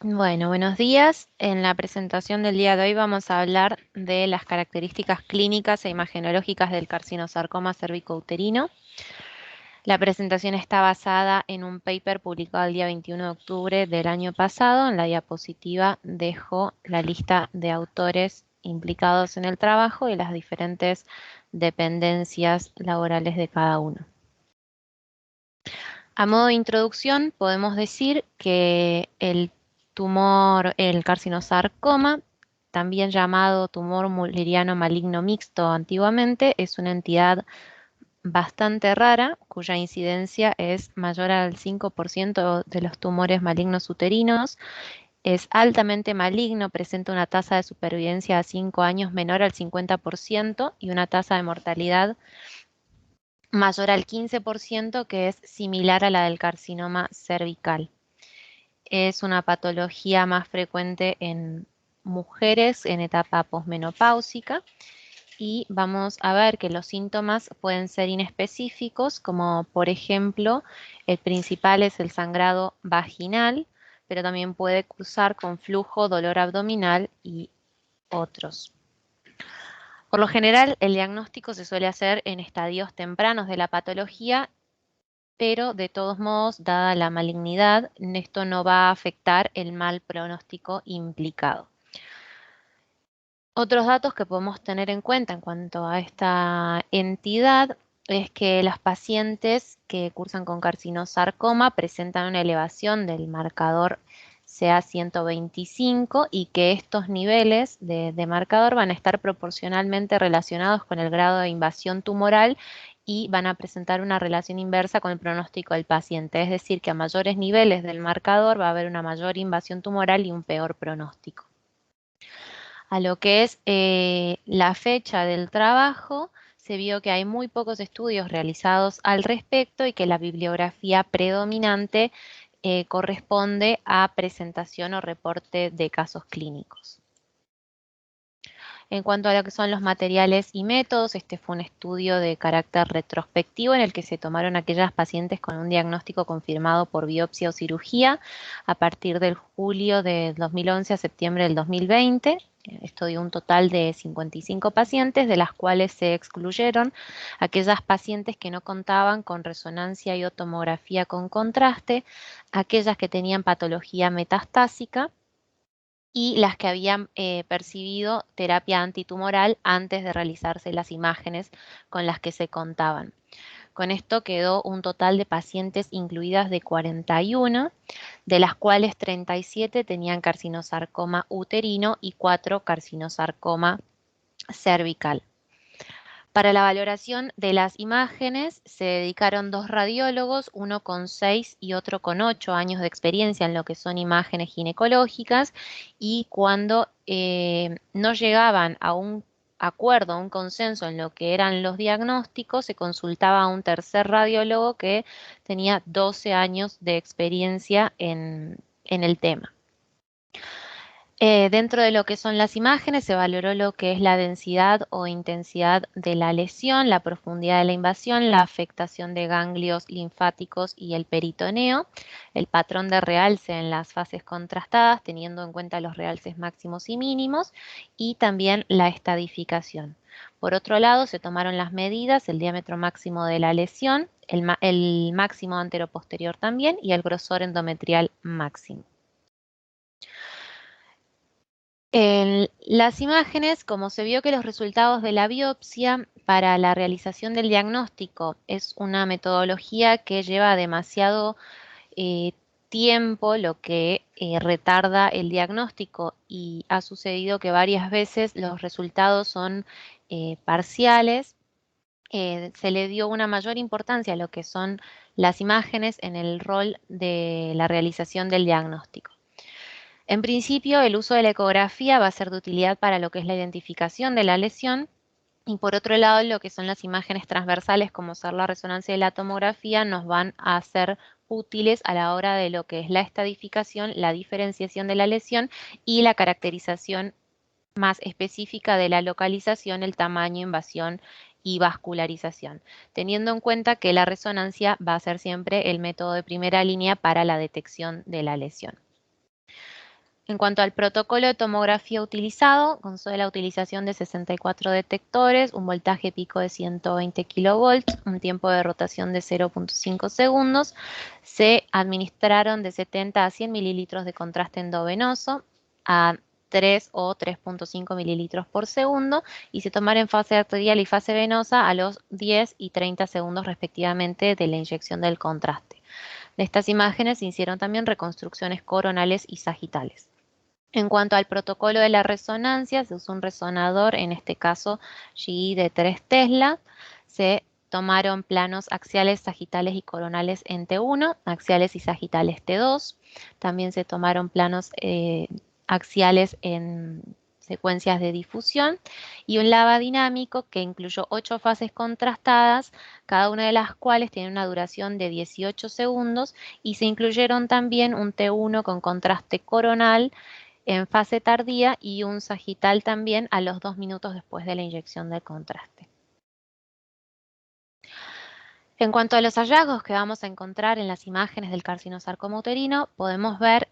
Bueno, buenos días. En la presentación del día de hoy vamos a hablar de las características clínicas e imagenológicas del carcinosarcoma cervicouterino. La presentación está basada en un paper publicado el día 21 de octubre del año pasado. En la diapositiva dejo la lista de autores implicados en el trabajo y las diferentes dependencias laborales de cada uno. A modo de introducción, podemos decir que el carcinosarcoma, también llamado tumor mulleriano maligno mixto antiguamente, es una entidad bastante rara, cuya incidencia es mayor al 5% de los tumores malignos uterinos. Es altamente maligno, presenta una tasa de supervivencia a 5 años menor al 50% y una tasa de mortalidad mayor al 15%, que es similar a la del carcinoma cervical. Es una patología más frecuente en mujeres en etapa posmenopáusica y vamos a ver que los síntomas pueden ser inespecíficos, como por ejemplo, el principal es el sangrado vaginal, pero también puede cursar con flujo, dolor abdominal y otros. Por lo general, el diagnóstico se suele hacer en estadios tempranos de la patología, pero de todos modos, dada la malignidad, esto no va a afectar el mal pronóstico implicado. Otros datos que podemos tener en cuenta en cuanto a esta entidad es que los pacientes que cursan con carcinosarcoma presentan una elevación del marcador CA 125 y que estos niveles de marcador van a estar proporcionalmente relacionados con el grado de invasión tumoral y van a presentar una relación inversa con el pronóstico del paciente. Es decir, que a mayores niveles del marcador va a haber una mayor invasión tumoral y un peor pronóstico. A lo que es la fecha del trabajo, se vio que hay muy pocos estudios realizados al respecto y que la bibliografía predominante corresponde a presentación o reporte de casos clínicos. En cuanto a lo que son los materiales y métodos, este fue un estudio de carácter retrospectivo en el que se tomaron aquellas pacientes con un diagnóstico confirmado por biopsia o cirugía a partir del julio de 2011 a septiembre del 2020. Esto dio un total de 55 pacientes, de las cuales se excluyeron aquellas pacientes que no contaban con resonancia y o tomografía con contraste, aquellas que tenían patología metastásica y las que habían percibido terapia antitumoral antes de realizarse las imágenes con las que se contaban. Con esto quedó un total de pacientes incluidas de 41, de las cuales 37 tenían carcinosarcoma uterino y 4 carcinosarcoma cervical. Para la valoración de las imágenes se dedicaron 2 radiólogos, uno con 6 y otro con 8 años de experiencia en lo que son imágenes ginecológicas, y cuando no llegaban a un acuerdo, a un consenso en lo que eran los diagnósticos, se consultaba a un tercer radiólogo que tenía 12 años de experiencia en el tema. Dentro de lo que son las imágenes se valoró lo que es la densidad o intensidad de la lesión, la profundidad de la invasión, la afectación de ganglios linfáticos y el peritoneo, el patrón de realce en las fases contrastadas, teniendo en cuenta los realces máximos y mínimos, y también la estadificación. Por otro lado, se tomaron las medidas, el diámetro máximo de la lesión, el máximo anteroposterior también, y el grosor endometrial máximo. En las imágenes, como se vio que los resultados de la biopsia para la realización del diagnóstico es una metodología que lleva demasiado eh, tiempo, lo que retarda el diagnóstico, y ha sucedido que varias veces los resultados son parciales. Se le dio una mayor importancia a lo que son las imágenes en el rol de la realización del diagnóstico. En principio, el uso de la ecografía va a ser de utilidad para lo que es la identificación de la lesión, y por otro lado, lo que son las imágenes transversales, como ser la resonancia y la tomografía, nos van a ser útiles a la hora de lo que es la estadificación, la diferenciación de la lesión y la caracterización más específica de la localización, el tamaño, invasión y vascularización, teniendo en cuenta que la resonancia va a ser siempre el método de primera línea para la detección de la lesión. En cuanto al protocolo de tomografía utilizado, constó de la utilización de 64 detectores, un voltaje pico de 120 kilovolts, un tiempo de rotación de 0,5 segundos. Se administraron de 70 a 100 mililitros de contraste endovenoso a 3 o 3,5 mililitros por segundo y se tomaron en fase arterial y fase venosa a los 10 y 30 segundos respectivamente de la inyección del contraste. De estas imágenes se hicieron también reconstrucciones coronales y sagitales. En cuanto al protocolo de la resonancia, se usó un resonador, en este caso GE de 3 Tesla. Se tomaron planos axiales, sagitales y coronales en T1, axiales y sagitales T2. También se tomaron planos axiales en secuencias de difusión y un lava dinámico que incluyó 8 fases contrastadas, cada una de las cuales tiene una duración de 18 segundos, y se incluyeron también un T1 con contraste coronal en fase tardía y un sagital también a los 2 minutos después de la inyección del contraste. En cuanto a los hallazgos que vamos a encontrar en las imágenes del carcinosarcoma uterino, podemos ver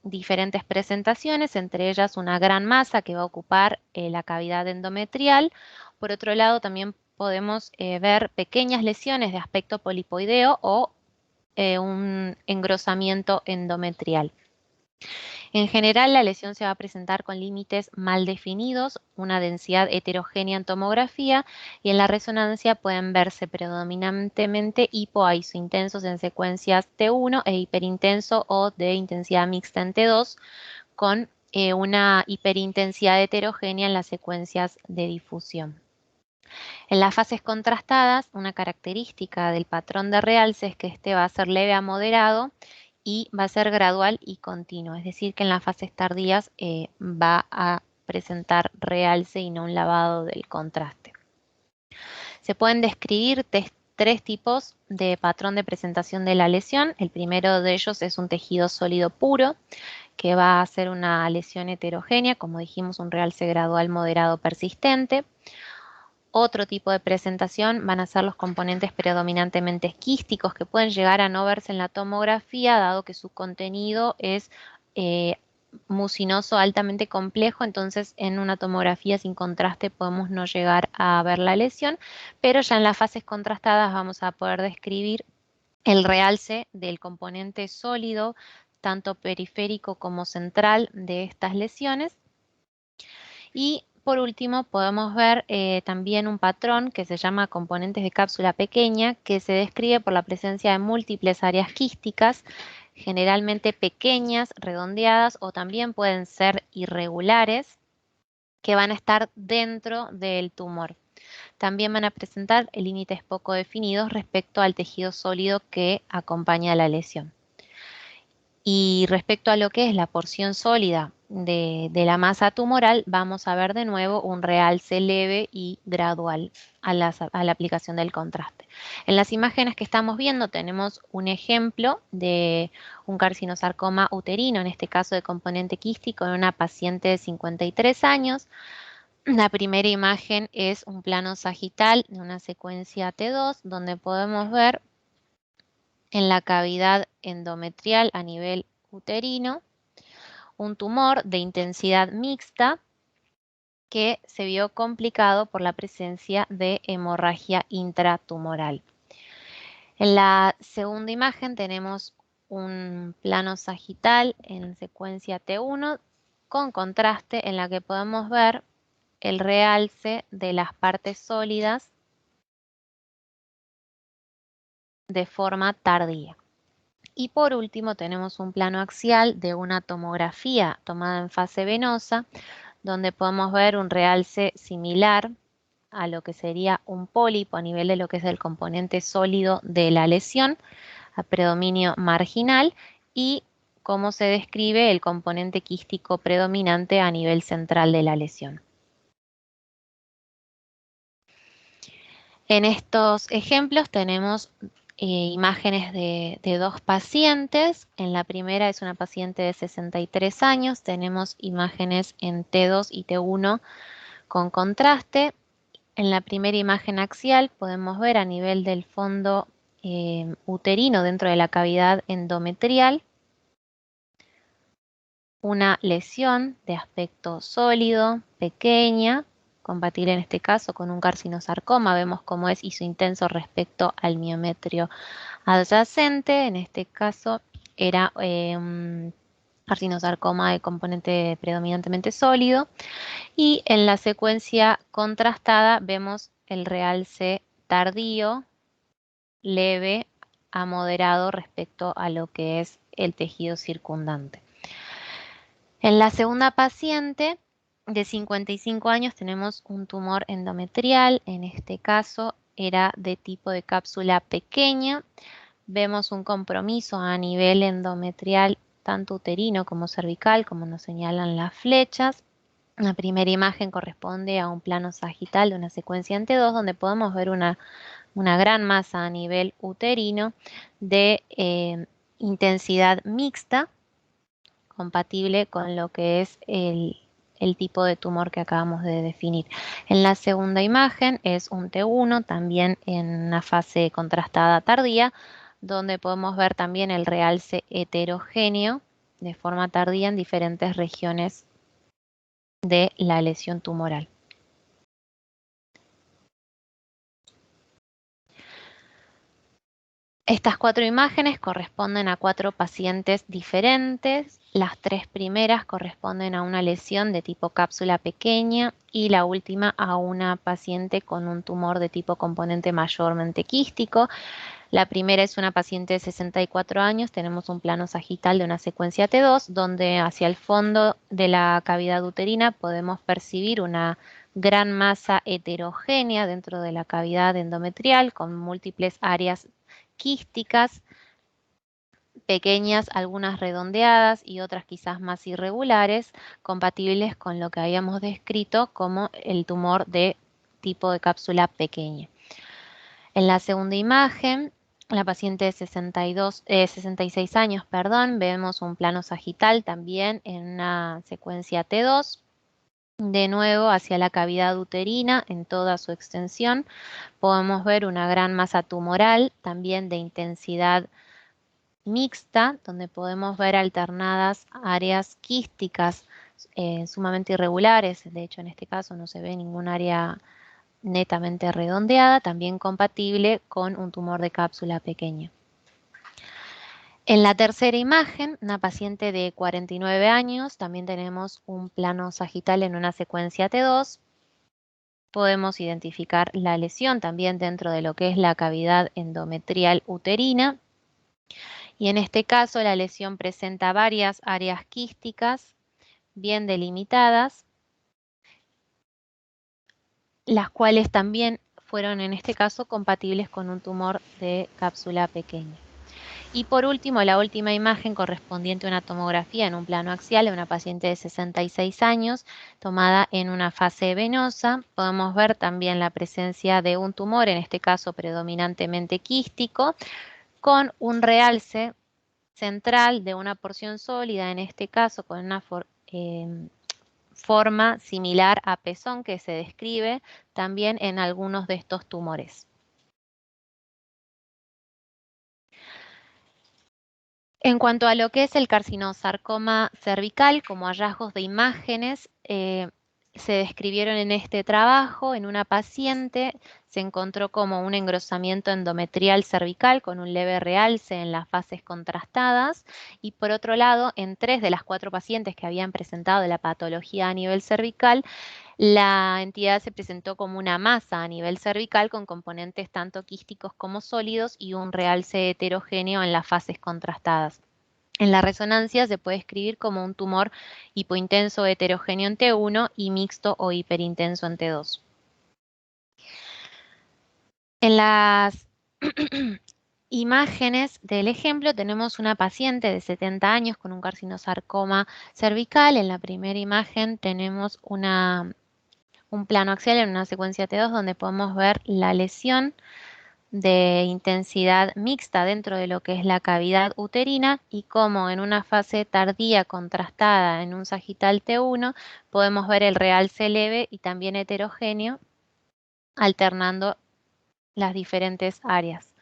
diferentes presentaciones, entre ellas una gran masa que va a ocupar la cavidad endometrial. Por otro lado, también podemos ver pequeñas lesiones de aspecto polipoideo o un engrosamiento endometrial. En general, la lesión se va a presentar con límites mal definidos, una densidad heterogénea en tomografía, y en la resonancia pueden verse predominantemente hipoaisointensos en secuencias T1 e hiperintenso o de intensidad mixta en T2, con una hiperintensidad heterogénea en las secuencias de difusión. En las fases contrastadas, una característica del patrón de realce es que este va a ser leve a moderado y va a ser gradual y continuo, es decir, que en las fases tardías va a presentar realce y no un lavado del contraste. Se pueden describir tres tipos de patrón de presentación de la lesión. El primero de ellos es un tejido sólido puro, que va a ser una lesión heterogénea, como dijimos, un realce gradual moderado persistente. Otro tipo de presentación van a ser los componentes predominantemente quísticos, que pueden llegar a no verse en la tomografía, dado que su contenido es mucinoso altamente complejo. Entonces en una tomografía sin contraste podemos no llegar a ver la lesión, pero ya en las fases contrastadas vamos a poder describir el realce del componente sólido, tanto periférico como central, de estas lesiones. Y por último, podemos ver también un patrón que se llama componentes de cápsula pequeña, que se describe por la presencia de múltiples áreas quísticas, generalmente pequeñas, redondeadas, o también pueden ser irregulares, que van a estar dentro del tumor. También van a presentar límites poco definidos respecto al tejido sólido que acompaña la lesión. Y respecto a lo que es la porción sólida de la masa tumoral, vamos a ver de nuevo un realce leve y gradual a la aplicación del contraste. En las imágenes que estamos viendo tenemos un ejemplo de un carcinosarcoma uterino, en este caso de componente quístico, en una paciente de 53 años. La primera imagen es un plano sagital de una secuencia T2, donde podemos ver en la cavidad endometrial a nivel uterino un tumor de intensidad mixta que se vio complicado por la presencia de hemorragia intratumoral. En la segunda imagen tenemos un plano sagital en secuencia T1 con contraste, en la que podemos ver el realce de las partes sólidas de forma tardía. Y por último tenemos un plano axial de una tomografía tomada en fase venosa, donde podemos ver un realce similar a lo que sería un pólipo a nivel de lo que es el componente sólido de la lesión, a predominio marginal, y cómo se describe el componente quístico predominante a nivel central de la lesión. En estos ejemplos tenemos imágenes de dos pacientes. En la primera es una paciente de 63 años. Tenemos imágenes en T2 y T1 con contraste. En la primera imagen axial podemos ver a nivel del fondo uterino dentro de la cavidad endometrial una lesión de aspecto sólido, pequeña, compatible en este caso con un carcinosarcoma. Vemos cómo es isointenso respecto al miometrio adyacente. En este caso era un carcinosarcoma de componente predominantemente sólido. Y en la secuencia contrastada vemos el realce tardío, leve a moderado respecto a lo que es el tejido circundante. En la segunda paciente de 55 años tenemos un tumor endometrial. En este caso era de tipo de cápsula pequeña. Vemos un compromiso a nivel endometrial tanto uterino como cervical, como nos señalan las flechas. La primera imagen corresponde a un plano sagital de una secuencia ante 2, donde podemos ver una gran masa a nivel uterino de intensidad mixta, compatible con lo que es el tipo de tumor que acabamos de definir. En la segunda imagen es un T1, también en una fase contrastada tardía, donde podemos ver también el realce heterogéneo de forma tardía en diferentes regiones de la lesión tumoral. Estas 4 imágenes corresponden a 4 pacientes diferentes. Las 3 primeras corresponden a una lesión de tipo cápsula pequeña y la última a una paciente con un tumor de tipo componente mayormente quístico. La primera es una paciente de 64 años, tenemos un plano sagital de una secuencia T2, donde hacia el fondo de la cavidad uterina podemos percibir una gran masa heterogénea dentro de la cavidad endometrial con múltiples áreas quísticas, pequeñas, algunas redondeadas y otras quizás más irregulares, compatibles con lo que habíamos descrito como el tumor de tipo de cápsula pequeña. En la segunda imagen, la paciente de 66 años, vemos un plano sagital también en una secuencia T2, de nuevo hacia la cavidad uterina en toda su extensión. Podemos ver una gran masa tumoral, también de intensidad mixta, donde podemos ver alternadas áreas quísticas sumamente irregulares. De hecho, en este caso no se ve ningún área netamente redondeada, también compatible con un tumor de cápsula pequeña. En la tercera imagen, una paciente de 49 años, también tenemos un plano sagital en una secuencia T2. Podemos identificar la lesión también dentro de lo que es la cavidad endometrial uterina. Y en este caso la lesión presenta varias áreas quísticas bien delimitadas, las cuales también fueron en este caso compatibles con un tumor de cápsula pequeña. Y por último, la última imagen correspondiente a una tomografía en un plano axial de una paciente de 66 años, tomada en una fase venosa. Podemos ver también la presencia de un tumor, en este caso predominantemente quístico, con un realce central de una porción sólida, en este caso con una forma similar a pezón que se describe también en algunos de estos tumores. En cuanto a lo que es el carcinosarcoma cervical, como hallazgos de imágenes, se describieron en este trabajo. En una paciente se encontró como un engrosamiento endometrial cervical con un leve realce en las fases contrastadas. Y por otro lado, en 3 de las 4 pacientes que habían presentado la patología a nivel cervical, la entidad se presentó como una masa a nivel cervical con componentes tanto quísticos como sólidos y un realce heterogéneo en las fases contrastadas. En la resonancia se puede escribir como un tumor hipointenso heterogéneo en T1 y mixto o hiperintenso en T2. En las imágenes del ejemplo tenemos una paciente de 70 años con un carcinosarcoma cervical. En la primera imagen tenemos un plano axial en una secuencia T2 donde podemos ver la lesión de intensidad mixta dentro de lo que es la cavidad uterina y como en una fase tardía contrastada en un sagital T1 podemos ver el realce leve y también heterogéneo alternando las diferentes áreas.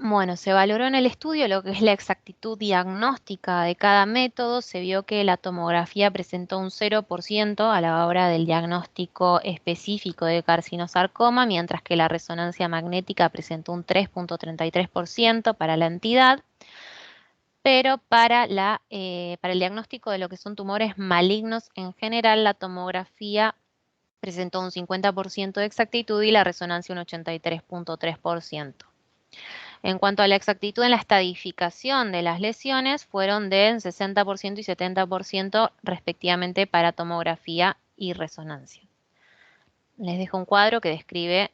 Bueno, se valoró en el estudio lo que es la exactitud diagnóstica de cada método. Se vio que la tomografía presentó un 0% a la hora del diagnóstico específico de carcinosarcoma, mientras que la resonancia magnética presentó un 3,33% para la entidad. Pero para el diagnóstico de lo que son tumores malignos en general, la tomografía presentó un 50% de exactitud y la resonancia un 83,3%. En cuanto a la exactitud en la estadificación de las lesiones, fueron de 60% y 70% respectivamente para tomografía y resonancia. Les dejo un cuadro que describe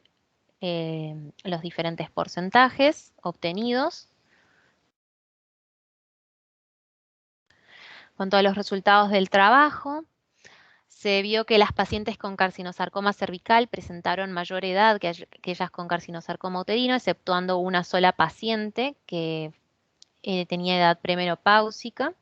los diferentes porcentajes obtenidos. En cuanto a los resultados del trabajo, se vio que las pacientes con carcinosarcoma cervical presentaron mayor edad que aquellas con carcinosarcoma uterino, exceptuando una sola paciente que tenía edad premenopáusica.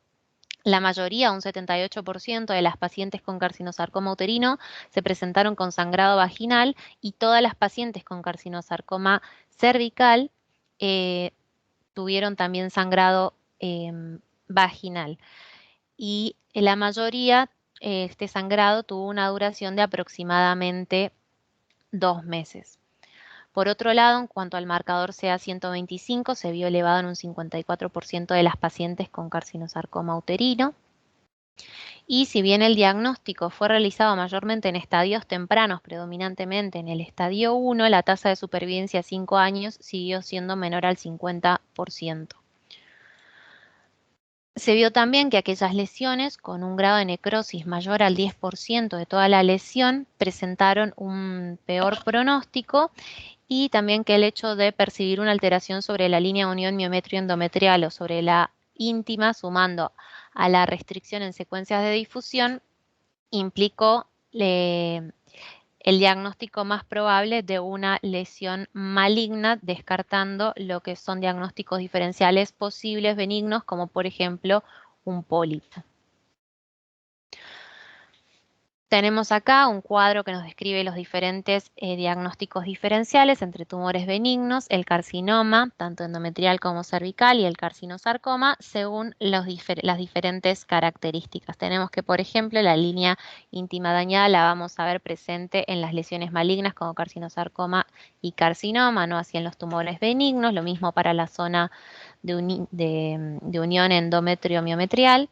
La mayoría, un 78% de las pacientes con carcinosarcoma uterino, se presentaron con sangrado vaginal y todas las pacientes con carcinosarcoma cervical tuvieron también sangrado vaginal. Y la mayoría, este sangrado tuvo una duración de aproximadamente 2 meses. Por otro lado, en cuanto al marcador CA-125, se vio elevado en un 54% de las pacientes con carcinosarcoma uterino. Y si bien el diagnóstico fue realizado mayormente en estadios tempranos, predominantemente en el estadio 1, la tasa de supervivencia a 5 años siguió siendo menor al 50%. Se vio también que aquellas lesiones con un grado de necrosis mayor al 10% de toda la lesión presentaron un peor pronóstico, y también que el hecho de percibir una alteración sobre la línea de unión miometrio-endometrial o sobre la íntima, sumando a la restricción en secuencias de difusión, implicó el diagnóstico más probable de una lesión maligna, descartando lo que son diagnósticos diferenciales posibles benignos, como por ejemplo un pólipo. Tenemos acá un cuadro que nos describe los diferentes diagnósticos diferenciales entre tumores benignos, el carcinoma, tanto endometrial como cervical, y el carcinosarcoma, según las diferentes características. Tenemos que, por ejemplo, la línea íntima dañada la vamos a ver presente en las lesiones malignas como carcinosarcoma y carcinoma, no así en los tumores benignos. Lo mismo para la zona de unión endometrio-miometrial.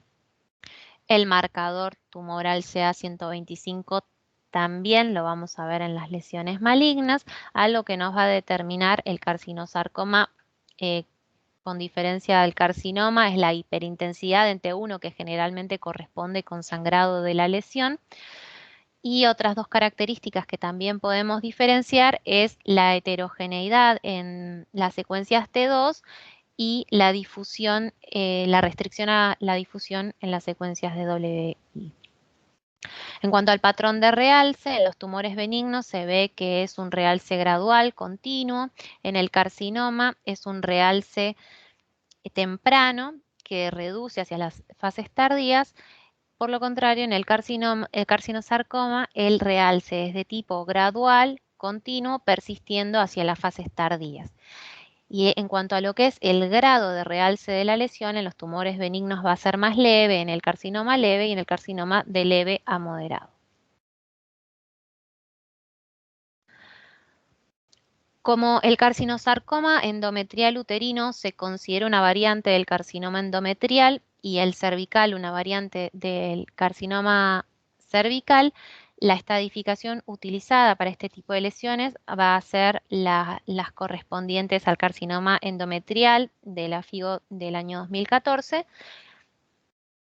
El marcador tumoral CA-125 también lo vamos a ver en las lesiones malignas, algo que nos va a determinar el carcinosarcoma. Con diferencia del carcinoma, es la hiperintensidad en T1, que generalmente corresponde con sangrado de la lesión. Y otras dos características que también podemos diferenciar es la heterogeneidad en las secuencias T2 y la difusión, la restricción a la difusión en las secuencias de WI. En cuanto al patrón de realce, en los tumores benignos se ve que es un realce gradual, continuo. En el carcinoma es un realce temprano que reduce hacia las fases tardías. Por lo contrario, en el carcinosarcoma, el realce es de tipo gradual, continuo, persistiendo hacia las fases tardías. Y en cuanto a lo que es el grado de realce de la lesión, en los tumores benignos va a ser más leve, en el carcinoma leve y en el carcinoma de leve a moderado. Como el carcinosarcoma endometrial uterino se considera una variante del carcinoma endometrial y el cervical una variante del carcinoma cervical, la estadificación utilizada para este tipo de lesiones va a ser las correspondientes al carcinoma endometrial de la FIGO del año 2014,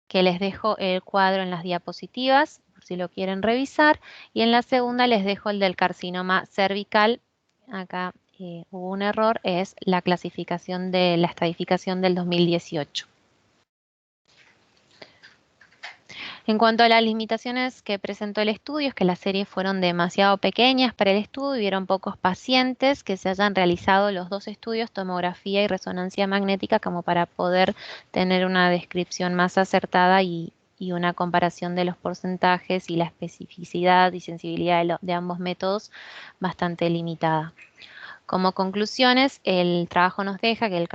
que les dejo el cuadro en las diapositivas, por si lo quieren revisar, y en la segunda les dejo el del carcinoma cervical. Acá hubo un error, es la clasificación de la estadificación del 2018. En cuanto a las limitaciones que presentó el estudio, es que las series fueron demasiado pequeñas para el estudio y hubieron pocos pacientes que se hayan realizado los dos estudios, tomografía y resonancia magnética, como para poder tener una descripción más acertada y una comparación de los porcentajes y la especificidad y sensibilidad de ambos métodos bastante limitada. Como conclusiones, el trabajo nos deja que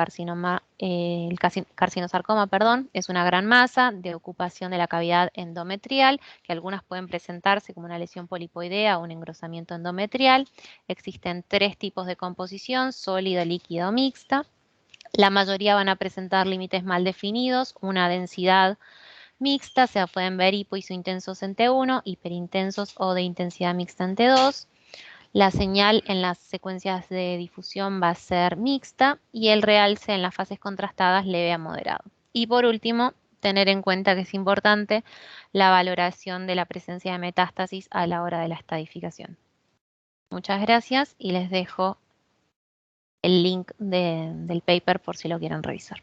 carcinosarcoma, perdón, es una gran masa de ocupación de la cavidad endometrial, que algunas pueden presentarse como una lesión polipoidea o un engrosamiento endometrial. Existen 3 tipos de composición: sólida, líquida o mixta. La mayoría van a presentar límites mal definidos, una densidad mixta, se pueden ver hipoisointensos en T1, hiperintensos o de intensidad mixta en T2. La señal en las secuencias de difusión va a ser mixta y el realce en las fases contrastadas leve a moderado. Y por último, tener en cuenta que es importante la valoración de la presencia de metástasis a la hora de la estadificación. Muchas gracias y les dejo el link del paper por si lo quieren revisar.